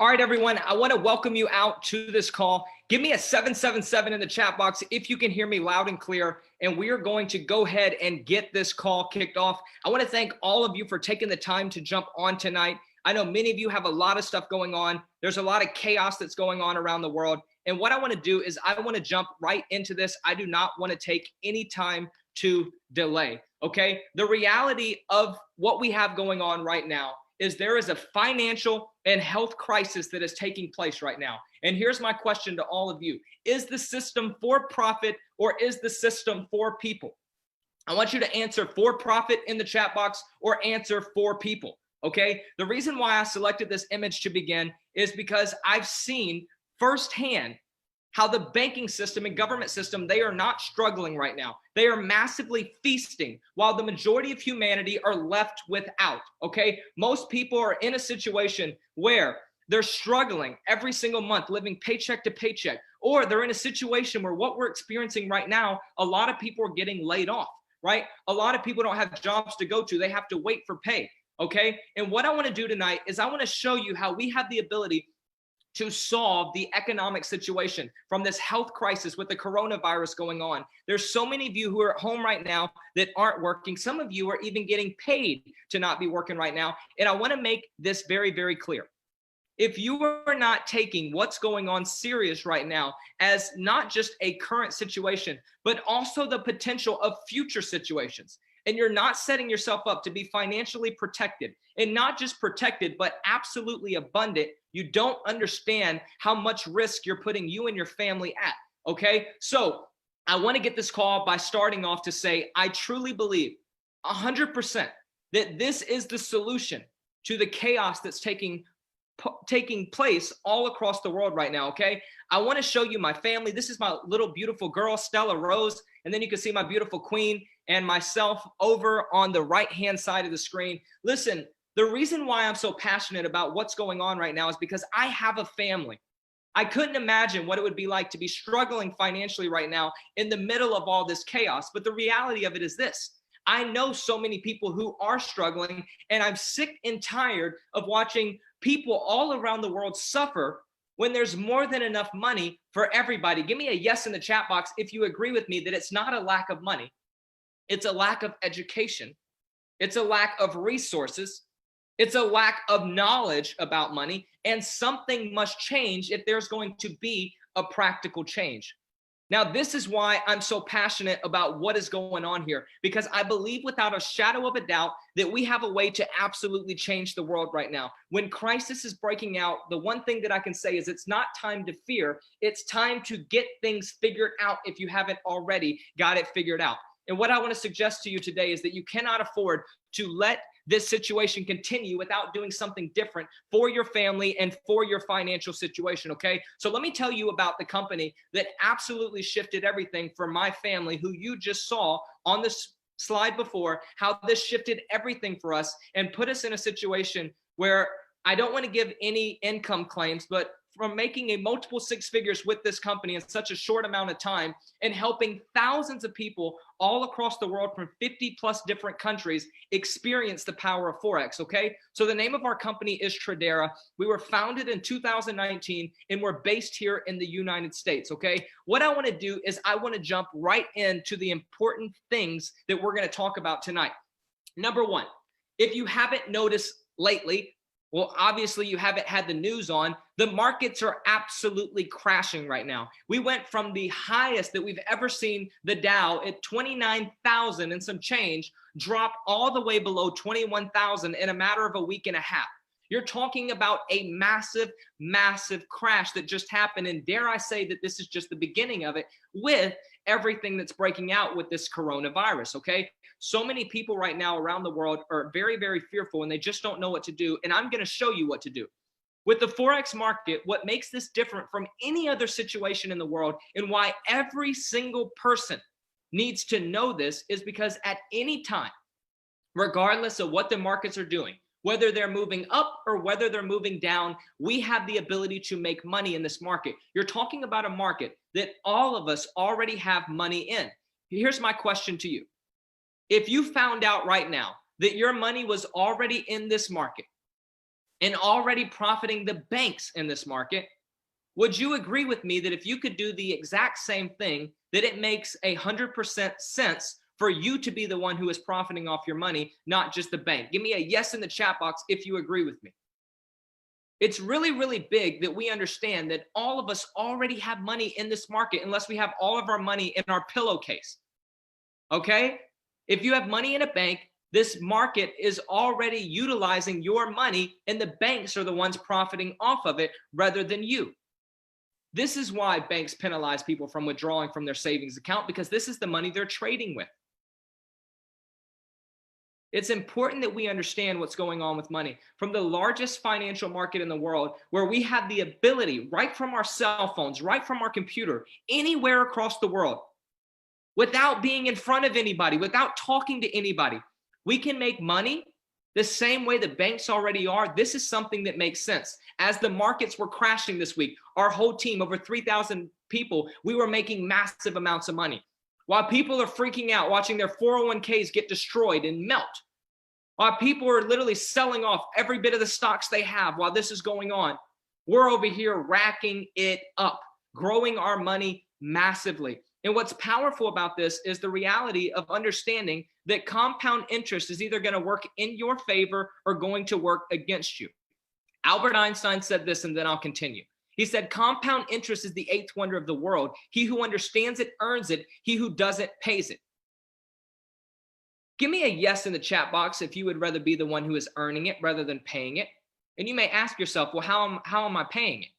All right, everyone, I want to welcome you out to this call. Give me a 777 in the chat box if you can hear me loud and clear, and we are going to go ahead and get this call kicked off. I want to thank all of you for taking the time to jump on tonight. I know many of you have a lot of stuff going on. There's a lot of chaos that's going on around the world. And what I want to do is I want to jump right into this. I do not want to take any time to delay, okay? The reality of what we have going on right now is there is a financial and health crisis that is taking place right now. And here's my question to all of you. Is the system for profit or is the system for people? I want you to answer for profit in the chat box or answer for people, okay? The reason why I selected this image to begin is because I've seen firsthand how the banking system and government system, they are not struggling right now. They are massively feasting while the majority of humanity are left without, okay? Most people are in a situation where they're struggling every single month, living paycheck to paycheck, or they're in a situation where what we're experiencing right now, a lot of people are getting laid off, right? A lot of people don't have jobs to go to. They have to wait for pay, okay? And what I want to do tonight is I want to show you how we have the ability to solve the economic situation from this health crisis with the coronavirus going on. There's so many of you who are at home right now that aren't working. Some of you are even getting paid to not be working right now. And I want to make this very, very clear. If you are not taking what's going on serious right now as not just a current situation, but also the potential of future situations, and you're not setting yourself up to be financially protected, and not just protected, but absolutely abundant, you don't understand how much risk you're putting you and your family at, okay? So I want to get this call by starting off to say, I truly believe 100% that this is the solution to the chaos that's taking place all across the world right now, okay? I want to show you my family. This is my little beautiful girl, Stella Rose, and then you can see my beautiful queen and myself over on the right-hand side of the screen. Listen, the reason why I'm so passionate about what's going on right now is because I have a family. I couldn't imagine what it would be like to be struggling financially right now in the middle of all this chaos. But the reality of it is this. I know so many people who are struggling, and I'm sick and tired of watching people all around the world suffer when there's more than enough money for everybody. Give me a yes in the chat box if you agree with me that it's not a lack of money. It's a lack of education. It's a lack of resources. It's a lack of knowledge about money, and something must change if there's going to be a practical change. Now, this is why I'm so passionate about what is going on here, because I believe without a shadow of a doubt that we have a way to absolutely change the world right now. When crisis is breaking out, the one thing that I can say is it's not time to fear. It's time to get things figured out if you haven't already got it figured out. And what I want to suggest to you today is that you cannot afford to let this situation continue without doing something different for your family and for your financial situation, okay? So let me tell you about the company that absolutely shifted everything for my family, who you just saw on this slide before, how this shifted everything for us and put us in a situation where I don't want to give any income claims, but from making a multiple six figures with this company in such a short amount of time and helping thousands of people all across the world from 50 plus different countries experience the power of Forex, okay? So the name of our company is Tradera. We were founded in 2019 and we're based here in the United States, okay? What I want to do is I want to jump right into the important things that we're going to talk about tonight. Number one, if you haven't noticed lately, well, obviously you haven't had the news on, the markets are absolutely crashing right now. We went from the highest that we've ever seen, the Dow at 29,000 and some change, drop all the way below 21,000 in a matter of a week and a half. You're talking about a massive, massive crash that just happened. And dare I say that this is just the beginning of it with everything that's breaking out with this coronavirus, okay? So many people right now around the world are very, very fearful and they just don't know what to do. And I'm going to show you what to do. With the Forex market, what makes this different from any other situation in the world and why every single person needs to know this is because at any time, regardless of what the markets are doing, whether they're moving up or whether they're moving down, we have the ability to make money in this market. You're talking about a market that all of us already have money in. Here's my question to you. If you found out right now that your money was already in this market, and already profiting the banks in this market, would you agree with me that if you could do the exact same thing, that it makes 100% sense for you to be the one who is profiting off your money, not just the bank? Give me a yes in the chat box if you agree with me. It's really, really big that we understand that all of us already have money in this market unless we have all of our money in our pillowcase. Okay? If you have money in a bank, this market is already utilizing your money and the banks are the ones profiting off of it rather than you. This is why banks penalize people from withdrawing from their savings account, because this is the money they're trading with. It's important that we understand what's going on with money. From the largest financial market in the world, where we have the ability right from our cell phones, right from our computer, anywhere across the world, without being in front of anybody, without talking to anybody, we can make money the same way the banks already are. This is something that makes sense. As the markets were crashing this week, our whole team, over 3,000 people, we were making massive amounts of money. While people are freaking out, watching their 401ks get destroyed and melt, while people are literally selling off every bit of the stocks they have while this is going on, we're over here racking it up, growing our money massively. And what's powerful about this is the reality of understanding that compound interest is either going to work in your favor or going to work against you. Albert Einstein said this, and then I'll continue. He said, compound interest is the eighth wonder of the world. He who understands it earns it. He who doesn't pays it. Give me a yes in the chat box if you would rather be the one who is earning it rather than paying it. And you may ask yourself, well, how am I paying it?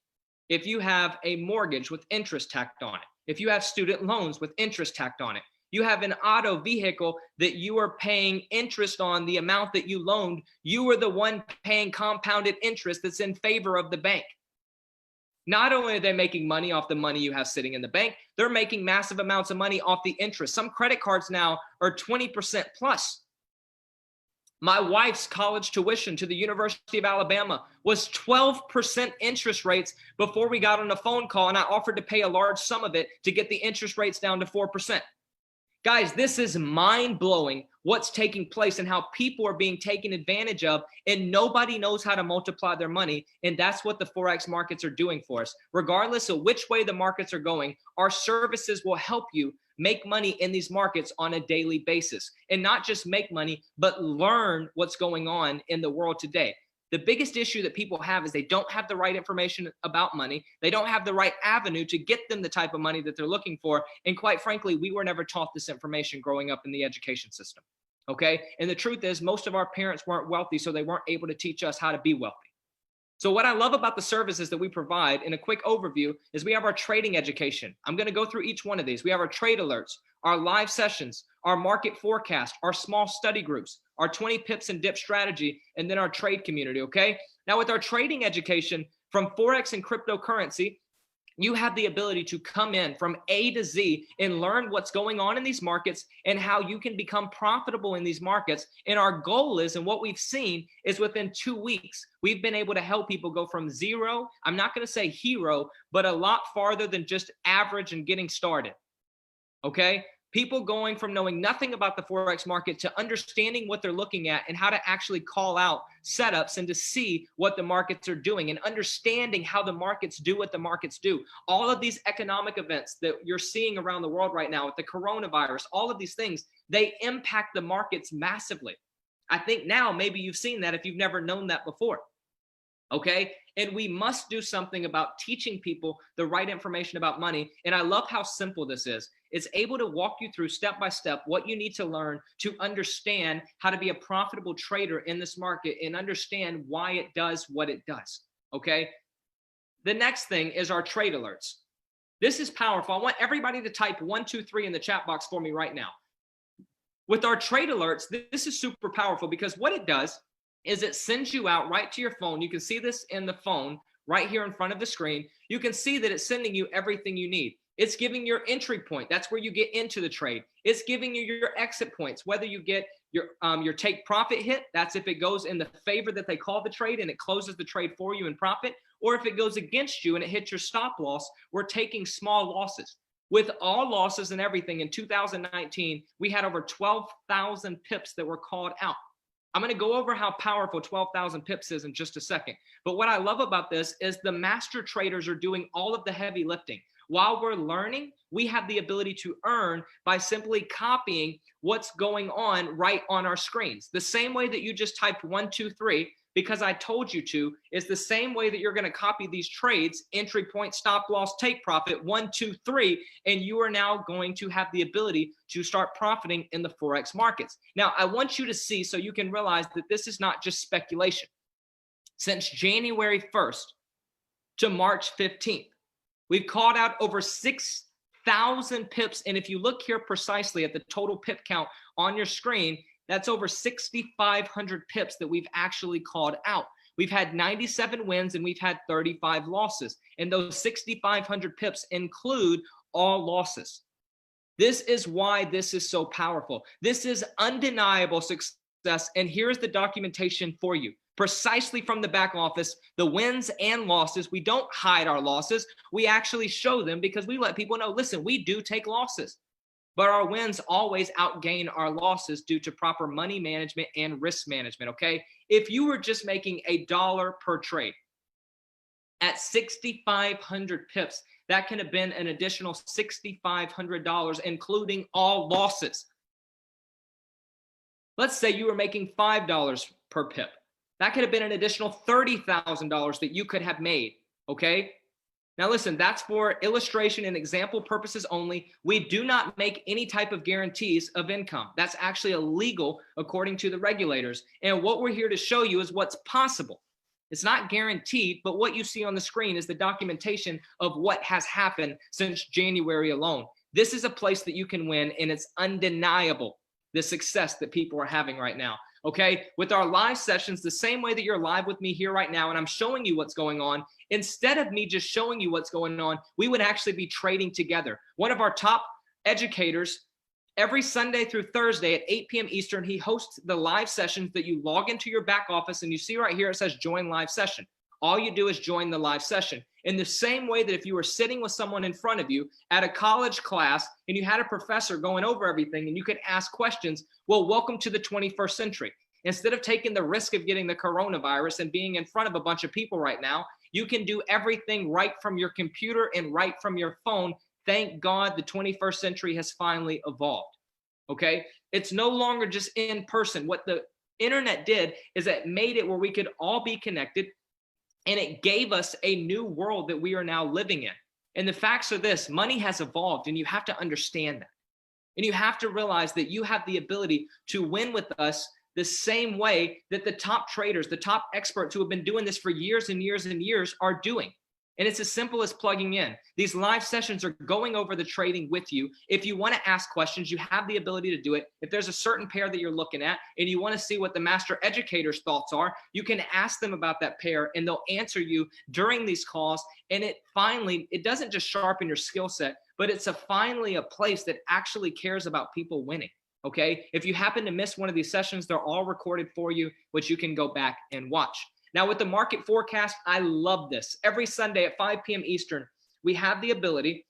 If you have a mortgage with interest tacked on it, if you have student loans with interest tacked on it, you have an auto vehicle that you are paying interest on the amount that you loaned, you are the one paying compounded interest that's in favor of the bank. Not only are they making money off the money you have sitting in the bank, they're making massive amounts of money off the interest. Some credit cards now are 20% plus. My wife's college tuition to the University of Alabama was 12% interest rates before we got on a phone call, and I offered to pay a large sum of it to get the interest rates down to 4%. Guys, this is mind-blowing what's taking place and how people are being taken advantage of, and nobody knows how to multiply their money, and that's what the Forex markets are doing for us. Regardless of which way the markets are going, our services will help you make money in these markets on a daily basis, and not just make money, but learn what's going on in the world today. The biggest issue that people have is they don't have the right information about money. They don't have the right avenue to get them the type of money that they're looking for. And quite frankly, we were never taught this information growing up in the education system. Okay. And the truth is, most of our parents weren't wealthy, so they weren't able to teach us how to be wealthy. So what I love about the services that we provide, in a quick overview, is we have our trading education. I'm going to go through each one of these. We have our trade alerts, our live sessions, our market forecast, our small study groups, our 20 pips and dip strategy, and then our trade community, okay? Now with our trading education from Forex and cryptocurrency, you have the ability to come in from A to Z and learn what's going on in these markets and how you can become profitable in these markets. And our goal is, and what we've seen is, within 2 weeks, we've been able to help people go from zero, I'm not going to say hero, but a lot farther than just average and getting started. Okay? People going from knowing nothing about the Forex market to understanding what they're looking at and how to actually call out setups and to see what the markets are doing and understanding how the markets do what the markets do. All of these economic events that you're seeing around the world right now with the coronavirus, all of these things, they impact the markets massively. I think now maybe you've seen that if you've never known that before. Okay. And we must do something about teaching people the right information about money. And I love how simple this is. It's able to walk you through step by step what you need to learn to understand how to be a profitable trader in this market and understand why it does what it does. Okay. The next thing is our trade alerts. This is powerful. I want everybody to type 1, 2, 3 in the chat box for me right now. With our trade alerts, this is super powerful because what it does is it sends you out right to your phone. You can see this in the phone right here in front of the screen. You can see that it's sending you everything you need. It's giving your entry point. That's where you get into the trade. It's giving you your exit points, whether you get your take profit hit. That's if it goes in the favor that they call the trade and it closes the trade for you in profit, or if it goes against you and it hits your stop loss, we're taking small losses. With all losses and everything in 2019, we had over 12,000 pips that were called out. I'm going to go over how powerful 12,000 pips is in just a second. But what I love about this is the master traders are doing all of the heavy lifting. While we're learning, we have the ability to earn by simply copying what's going on right on our screens. The same way that you just typed 1, 2, 3, because I told you to, is the same way that you're going to copy these trades: entry point, stop loss, take profit, 1, 2, 3, and you are now going to have the ability to start profiting in the Forex markets. Now, I want you to see, so you can realize that this is not just speculation. Since January 1st to March 15th, we've called out over 6,000 pips. And if you look here precisely at the total pip count on your screen, that's over 6,500 pips that we've actually called out. We've had 97 wins and we've had 35 losses. And those 6,500 pips include all losses. This is why this is so powerful. This is undeniable success. And here's the documentation for you. Precisely from the back office, the wins and losses. We don't hide our losses. We actually show them because we let people know, listen, we do take losses, but our wins always outgain our losses due to proper money management and risk management, okay? If you were just making $1 per trade at 6,500 pips, that can have been an additional $6,500, including all losses. Let's say you were making $5 per pip. That could have been an additional $30,000 that you could have made, okay? Now listen, that's for illustration and example purposes only. We do not make any type of guarantees of income. That's actually illegal according to the regulators. And what we're here to show you is what's possible. It's not guaranteed, but what you see on the screen is the documentation of what has happened since January alone. This is a place that you can win, and it's undeniable, the success that people are having right now. Okay, with our live sessions, the same way that you're live with me here right now, and I'm showing you what's going on, instead of me just showing you what's going on, we would actually be trading together. One of our top educators, every Sunday through Thursday at 8 p.m. Eastern, he hosts the live sessions that you log into your back office, and you see right here, it says join live session. All you do is join the live session. In the same way that if you were sitting with someone in front of you at a college class and you had a professor going over everything and you could ask questions, well, welcome to the 21st century. Instead of taking the risk of getting the coronavirus and being in front of a bunch of people right now, you can do everything right from your computer and right from your phone. Thank God the 21st century has finally evolved, okay? It's no longer just in person. What the internet did is it made it where we could all be connected, and it gave us a new world that we are now living in. And the facts are this: money has evolved, and you have to understand that. And you have to realize that you have the ability to win with us the same way that the top traders, the top experts who have been doing this for years and years and years are doing. And it's as simple as plugging in. These live sessions are going over the trading with you. If you want to ask questions, you have the ability to do it. If there's a certain pair that you're looking at and you want to see what the master educator's thoughts are, you can ask them about that pair and they'll answer you during these calls. And it doesn't just sharpen your skill set, but it's finally a place that actually cares about people winning. Okay. If you happen to miss one of these sessions, they're all recorded for you, which you can go back and watch. Now with the market forecast, I love this. Every Sunday at 5 p.m. Eastern, we have the ability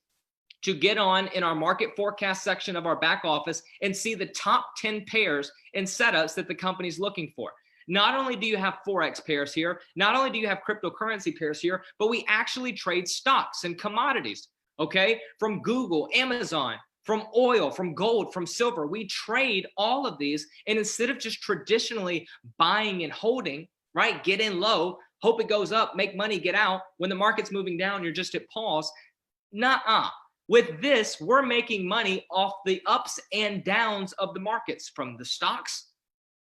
to get on in our market forecast section of our back office and see the top 10 pairs and setups that the company's looking for. Not only do you have Forex pairs here, not only do you have cryptocurrency pairs here, but we actually trade stocks and commodities, okay? From Google, Amazon, from oil, from gold, from silver. We trade all of these. And instead of just traditionally buying and holding, right? Get in low, hope it goes up, make money, get out. When the market's moving down, you're just at pause. Nuh-uh. With this, we're making money off the ups and downs of the markets, from the stocks,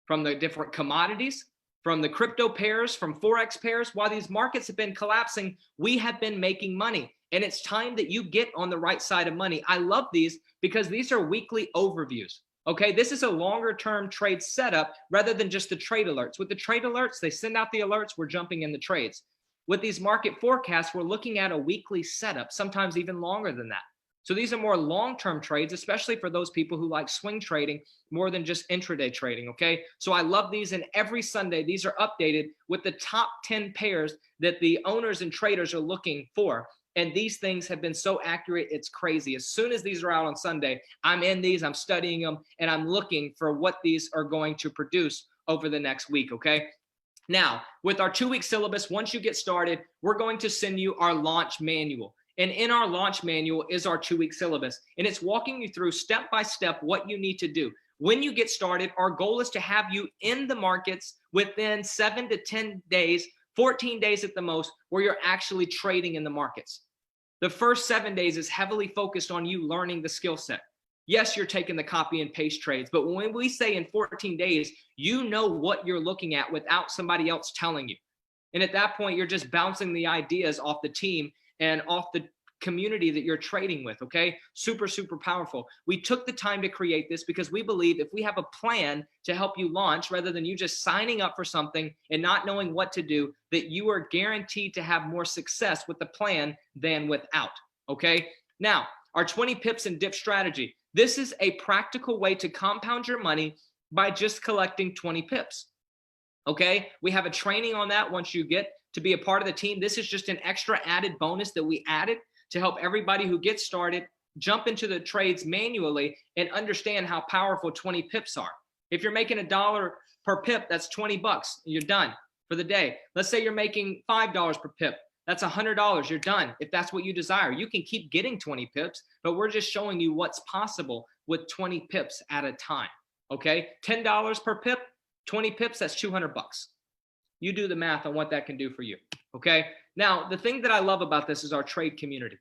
from the different commodities, from the crypto pairs, from Forex pairs. While these markets have been collapsing, we have been making money. And it's time that you get on the right side of money. I love these because these are weekly overviews. Okay, this is a longer term trade setup rather than just the trade alerts. With the trade alerts, they send out the alerts, we're jumping in the trades. With these market forecasts, we're looking at a weekly setup, sometimes even longer than that. So these are more long-term trades, especially for those people who like swing trading more than just intraday trading, okay? So I love these, and every Sunday, these are updated with the top 10 pairs that the owners and traders are looking for. And these things have been so accurate, it's crazy. As soon as these are out on Sunday, I'm in these, I'm studying them, and I'm looking for what these are going to produce over the next week, okay? Now, with our 2-week syllabus, once you get started, we're going to send you our launch manual. And in our launch manual is our 2-week syllabus. And it's walking you through step by step what you need to do. When you get started, our goal is to have you in the markets within 7 to 10 days, 14 days at the most, where you're actually trading in the markets. The first 7 days is heavily focused on you learning the skill set. Yes, you're taking the copy and paste trades, but when we say in 14 days, you know what you're looking at without somebody else telling you. And at that point, you're just bouncing the ideas off the team and off the community that you're trading with, okay? Super, super powerful. We took the time to create this because we believe if we have a plan to help you launch, rather than you just signing up for something and not knowing what to do, that you are guaranteed to have more success with the plan than without, okay? Now, our 20 pips and dip strategy. This is a practical way to compound your money by just collecting 20 pips, okay? We have a training on that once you get to be a part of the team. This is just an extra added bonus that we added to help everybody who gets started jump into the trades manually and understand how powerful 20 pips are. If you're making $1 per pip, that's 20 bucks. You're done for the day. Let's say you're making $5 per pip. That's $100. You're done. If that's what you desire, you can keep getting 20 pips, but we're just showing you what's possible with 20 pips at a time. Okay. $10 per pip, 20 pips, that's 200 bucks. You do the math on what that can do for you. Okay. Now, the thing that I love about this is our trade community.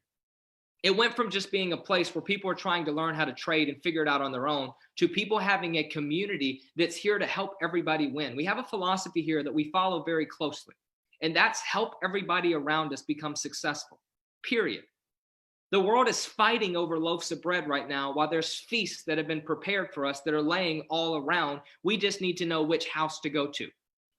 It went from just being a place where people are trying to learn how to trade and figure it out on their own to people having a community that's here to help everybody win. We have a philosophy here that we follow very closely, and that's help everybody around us become successful, period. The world is fighting over loaves of bread right now while there's feasts that have been prepared for us that are laying all around. We just need to know which house to go to.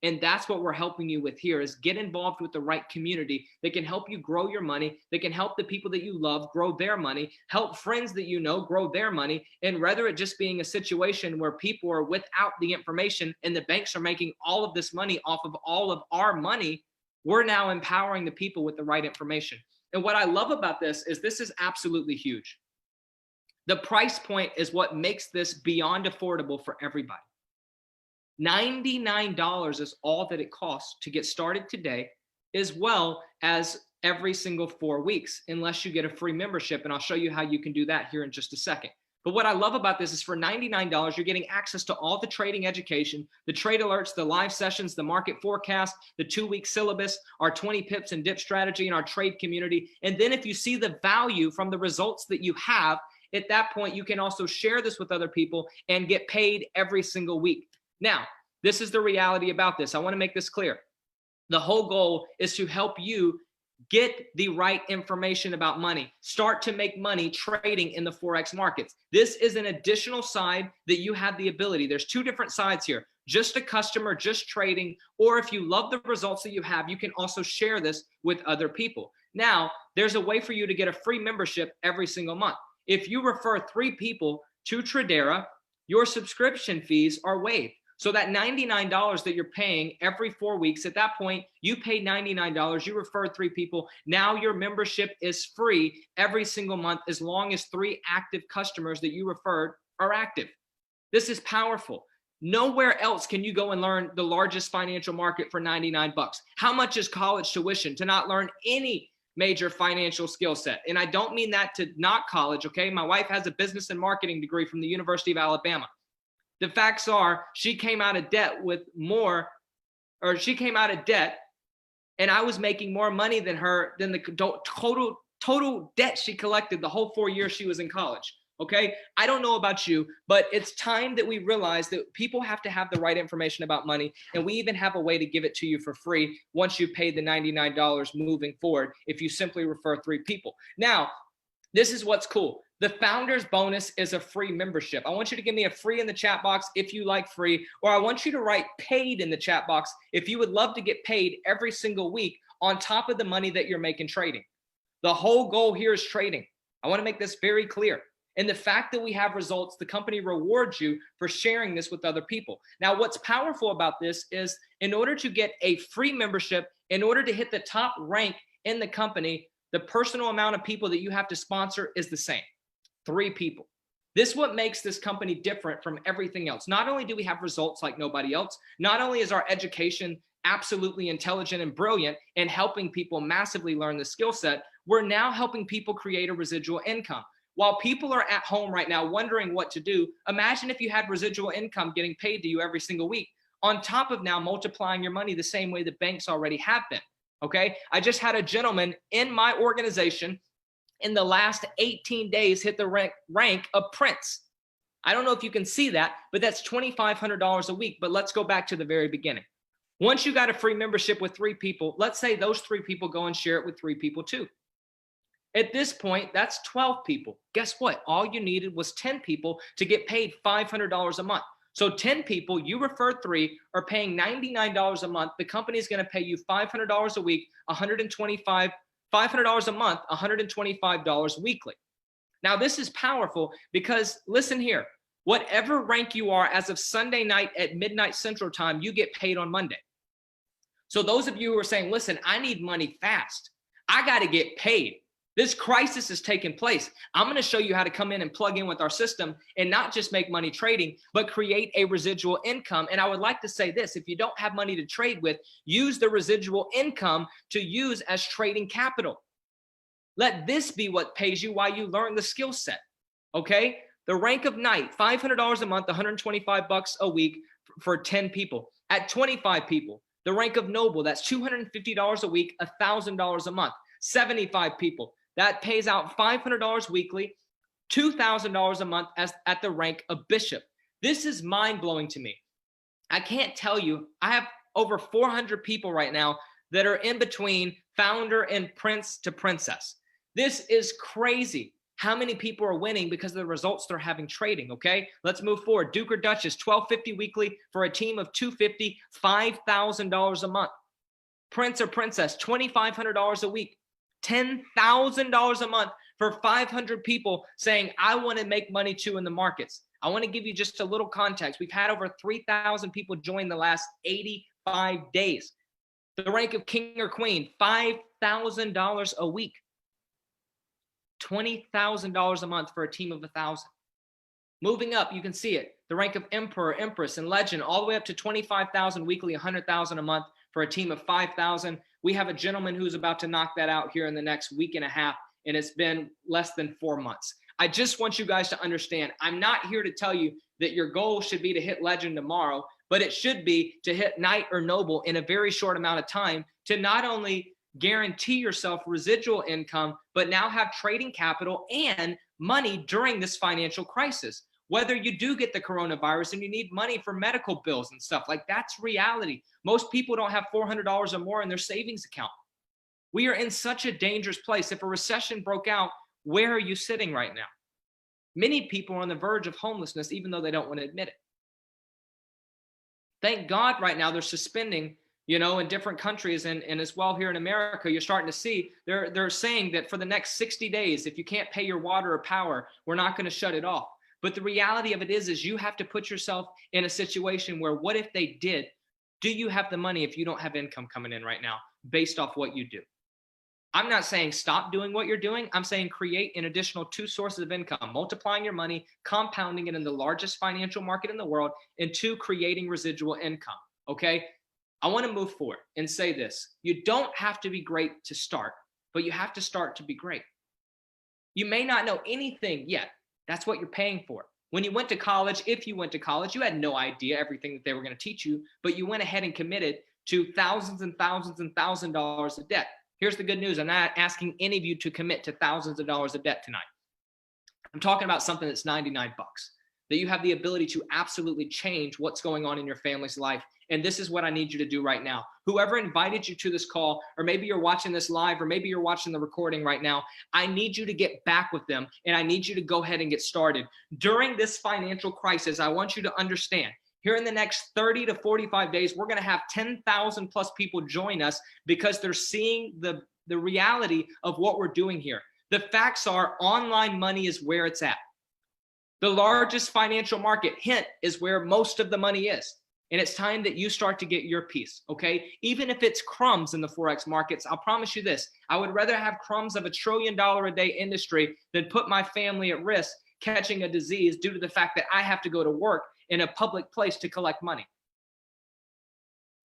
And that's what we're helping you with here is get involved with the right community that can help you grow your money, that can help the people that you love grow their money, help friends that you know grow their money. And rather it just being a situation where people are without the information and the banks are making all of this money off of all of our money, we're now empowering the people with the right information. And what I love about this is absolutely huge. The price point is what makes this beyond affordable for everybody. $99 is all that it costs to get started today, as well as every single 4 weeks, unless you get a free membership. And I'll show you how you can do that here in just a second. But what I love about this is for $99, you're getting access to all the trading education, the trade alerts, the live sessions, the market forecast, the 2-week syllabus, our 20 pips and dip strategy, and our trade community. And then if you see the value from the results that you have, at that point, you can also share this with other people and get paid every single week. Now, this is the reality about this. I want to make this clear. The whole goal is to help you get the right information about money. Start to make money trading in the Forex markets. This is an additional side that you have the ability. There's 2 different sides here. Just a customer, just trading, or if you love the results that you have, you can also share this with other people. Now, there's a way for you to get a free membership every single month. If you refer 3 people to Tradera, your subscription fees are waived. So that $99 that you're paying every 4 weeks, at that point, you paid $99, you referred 3 people. Now your membership is free every single month as long as 3 active customers that you referred are active. This is powerful. Nowhere else can you go and learn the largest financial market for 99 bucks. How much is college tuition to not learn any major financial skill set? And I don't mean that to knock college, okay? My wife has a business and marketing degree from the University of Alabama. The facts are she came out of debt and I was making more money than her, than the total debt she collected the whole 4 years she was in college. Okay. I don't know about you, but it's time that we realize that people have to have the right information about money. And we even have a way to give it to you for free once you pay the $99 moving forward, if you simply refer 3 people. Now, this is what's cool. The founder's bonus is a free membership. I want you to give me a free in the chat box if you like free, or I want you to write paid in the chat box if you would love to get paid every single week on top of the money that you're making trading. The whole goal here is trading. I want to make this very clear. And the fact that we have results, the company rewards you for sharing this with other people. Now, what's powerful about this is in order to get a free membership, in order to hit the top rank in the company, the personal amount of people that you have to sponsor is the same. 3 people. This is what makes this company different from everything else. Not only do we have results like nobody else, not only is our education absolutely intelligent and brilliant and helping people massively learn the skill set, we're now helping people create a residual income. While people are at home right now wondering what to do, imagine if you had residual income getting paid to you every single week, on top of now multiplying your money the same way the banks already have been. Okay, I just had a gentleman in my organization in the last 18 days hit the rank of Prince. I don't know if you can see that, but that's $2,500 a week. But let's go back to the very beginning. Once you got a free membership with 3 people, let's say those 3 people go and share it with 3 people too. At this point, that's 12 people. Guess what? All you needed was 10 people to get paid $500 a month. So 10 people, you refer 3, are paying $99 a month. The company is going to pay you $500 a week, $500 a month, $125 weekly. Now, this is powerful because listen here, whatever rank you are as of Sunday night at midnight Central Time, you get paid on Monday. So those of you who are saying, listen, I need money fast. I got to get paid. This crisis is taking place. I'm going to show you how to come in and plug in with our system and not just make money trading, but create a residual income. And I would like to say this, if you don't have money to trade with, use the residual income to use as trading capital. Let this be what pays you while you learn the skill set. Okay? The rank of night, $500 a month, $125 a week for 10 people. At 25 people, the rank of noble, that's $250 a week, $1,000 a month. 75 people. That pays out $500 weekly, $2,000 a month at the rank of bishop. This is mind-blowing to me. I can't tell you, I have over 400 people right now that are in between founder and prince to princess. This is crazy how many people are winning because of the results they're having trading, okay? Let's move forward. Duke or Duchess, $1,250 weekly for a team of 250, $5,000 a month. Prince or princess, $2,500 a week. $10,000 a month for 500 people saying, I want to make money too in the markets. I want to give you just a little context. We've had over 3,000 people join the last 85 days. The rank of king or queen, $5,000 a week. $20,000 a month for a team of 1,000. Moving up, you can see it. The rank of emperor, empress, and legend, all the way up to 25,000 weekly, 100,000 a month for a team of 5,000. We have a gentleman who's about to knock that out here in the next week and a half, and it's been less than 4 months. I just want you guys to understand, I'm not here to tell you that your goal should be to hit legend tomorrow, but it should be to hit knight or noble in a very short amount of time to not only guarantee yourself residual income, but now have trading capital and money during this financial crisis. Whether you do get the coronavirus and you need money for medical bills and stuff, like that's reality. Most people don't have $400 or more in their savings account. We are in such a dangerous place. If a recession broke out, where are you sitting right now? Many people are on the verge of homelessness, even though they don't want to admit it. Thank God right now they're suspending, in different countries and as well here in America, you're starting to see they're saying that for the next 60 days, if you can't pay your water or power, we're not going to shut it off. But the reality of it is you have to put yourself in a situation where what if they did? Do you have the money if you don't have income coming in right now based off what you do? I'm not saying stop doing what you're doing. I'm saying create an additional 2 sources of income, multiplying your money, compounding it in the largest financial market in the world, and 2, creating residual income, okay? I want to move forward and say this. You don't have to be great to start, but you have to start to be great. You may not know anything yet. That's what you're paying for. When you went to college, if you went to college, you had no idea everything that they were going to teach you, but you went ahead and committed to thousands and thousands and thousands of dollars of debt. Here's the good news. I'm not asking any of you to commit to thousands of dollars of debt tonight. I'm talking about something that's 99 bucks, that you have the ability to absolutely change what's going on in your family's life. And this is what I need you to do right now. Whoever invited you to this call, or maybe you're watching this live, or maybe you're watching the recording right now, I need you to get back with them, and I need you to go ahead and get started. During this financial crisis, I want you to understand, here in the next 30 to 45 days, we're going to have 10,000 plus people join us because they're seeing the reality of what we're doing here. The facts are online money is where it's at. The largest financial market, hint, is where most of the money is. And it's time that you start to get your piece, okay? Even if it's crumbs in the Forex markets, I'll promise you this. I would rather have crumbs of $1 trillion a day industry than put my family at risk catching a disease due to the fact that I have to go to work in a public place to collect money.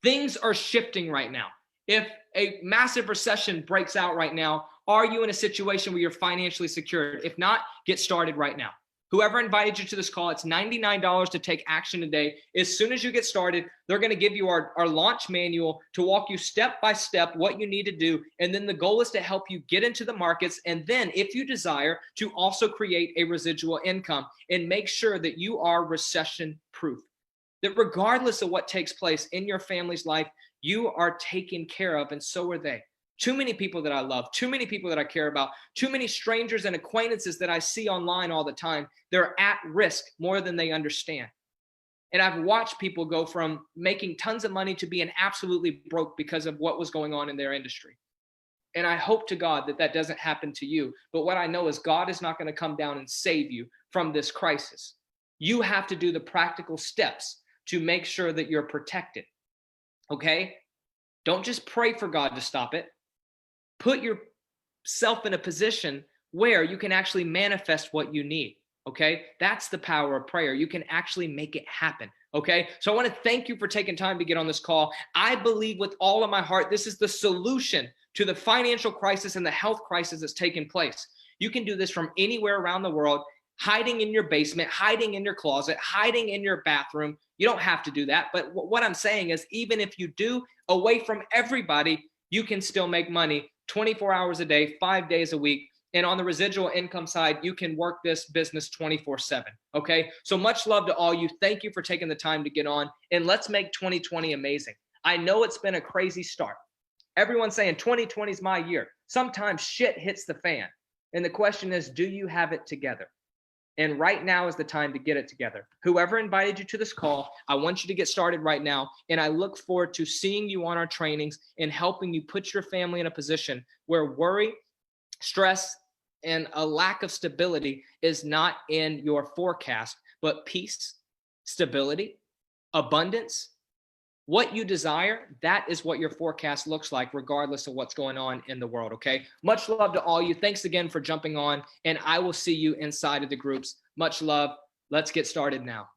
Things are shifting right now. If a massive recession breaks out right now, are you in a situation where you're financially secured? If not, get started right now. Whoever invited you to this call, it's $99 to take action today. As soon as you get started, they're going to give you our launch manual to walk you step by step what you need to do. And then the goal is to help you get into the markets. And then if you desire, to also create a residual income and make sure that you are recession proof. That regardless of what takes place in your family's life, you are taken care of, and so are they. Too many people that I love, too many people that I care about, too many strangers and acquaintances that I see online all the time, they're at risk more than they understand. And I've watched people go from making tons of money to being absolutely broke because of what was going on in their industry. And I hope to God that that doesn't happen to you. But what I know is God is not going to come down and save you from this crisis. You have to do the practical steps to make sure that you're protected. Okay? Don't just pray for God to stop it. Put yourself in a position where you can actually manifest what you need. Okay? That's the power of prayer. You can actually make it happen. Okay? So I want to thank you for taking time to get on this call. I believe with all of my heart, this is the solution to the financial crisis and the health crisis that's taken place. You can do this from anywhere around the world, hiding in your basement, hiding in your closet, hiding in your bathroom. You don't have to do that. But what I'm saying is, even if you do, away from everybody, you can still make money 24 hours a day, 5 days a week. And on the residual income side, you can work this business 24/7. Okay. So much love to all you. Thank you for taking the time to get on, and let's make 2020 amazing. I know it's been a crazy start. Everyone's saying 2020 is my year. Sometimes shit hits the fan. And the question is, do you have it together? And right now is the time to get it together. Whoever invited you to this call, I want you to get started right now. And I look forward to seeing you on our trainings and helping you put your family in a position where worry, stress, and a lack of stability is not in your forecast, but peace, stability, abundance. What you desire, that is what your forecast looks like, regardless of what's going on in the world, okay? Much love to all you. Thanks again for jumping on, and I will see you inside of the groups. Much love. Let's get started now.